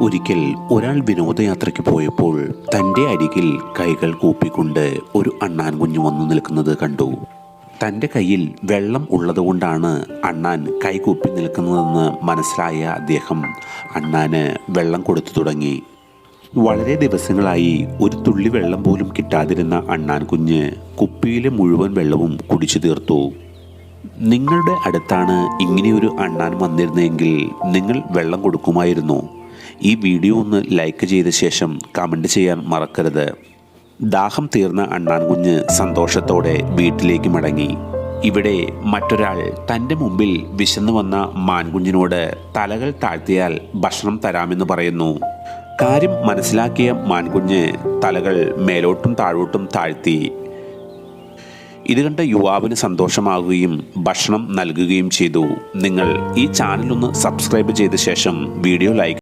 ഒരിക്കൽ ഒരാൾ വിനോദയാത്രയ്ക്ക് പോയപ്പോൾ തൻ്റെ അരികിൽ കൈകൾ കൂപ്പിക്കൊണ്ട് ഒരു അണ്ണാൻ കുഞ്ഞു വന്നു നിൽക്കുന്നത് കണ്ടു. തൻ്റെ കയ്യിൽ വെള്ളം ഉള്ളതുകൊണ്ടാണ് അണ്ണാൻ കൈകൂപ്പി നിൽക്കുന്നതെന്ന് മനസ്സിലായ അദ്ദേഹം അണ്ണാന് വെള്ളം കൊടുത്തു തുടങ്ങി. വളരെ ദിവസങ്ങളായി ഒരു തുള്ളി വെള്ളം പോലും കിട്ടാതിരുന്ന അണ്ണാൻ കുഞ്ഞ് കുപ്പിയിലെ മുഴുവൻ വെള്ളവും കുടിച്ചു തീർത്തു. നിങ്ങളുടെ അടുത്താണ് ഇങ്ങനെയൊരു അണ്ണാൻ വന്നിരുന്നെങ്കിൽ നിങ്ങൾ വെള്ളം കൊടുക്കുമായിരുന്നു? ഈ വീഡിയോ ഒന്ന് ലൈക്ക് ചെയ്ത ശേഷം കമൻറ്റ് ചെയ്യാൻ മറക്കരുത്. ദാഹം തീർന്ന അണ്ണാൻ കുഞ്ഞ് സന്തോഷത്തോടെ വീട്ടിലേക്ക് മടങ്ങി. ഇവിടെ മറ്റൊരാൾ തൻ്റെ മുമ്പിൽ വിശന്നു വന്ന മാൻകുഞ്ഞിനോട് തലകൾ താഴ്ത്തിയാൽ ഭക്ഷണം തരാമെന്ന് പറയുന്നു. കാര്യം മനസ്സിലാക്കിയ മാൻകുഞ്ഞ് തലകൾ മേലോട്ടും താഴോട്ടും താഴ്ത്തി. ഇത് കണ്ട യുവാവിന് സന്തോഷമാകുകയും ഭക്ഷണം നൽകുകയും ചെയ്തു. നിങ്ങൾ ഈ ചാനൽ ഒന്ന് സബ്സ്ക്രൈബ് ചെയ്ത ശേഷം വീഡിയോ ലൈക്ക്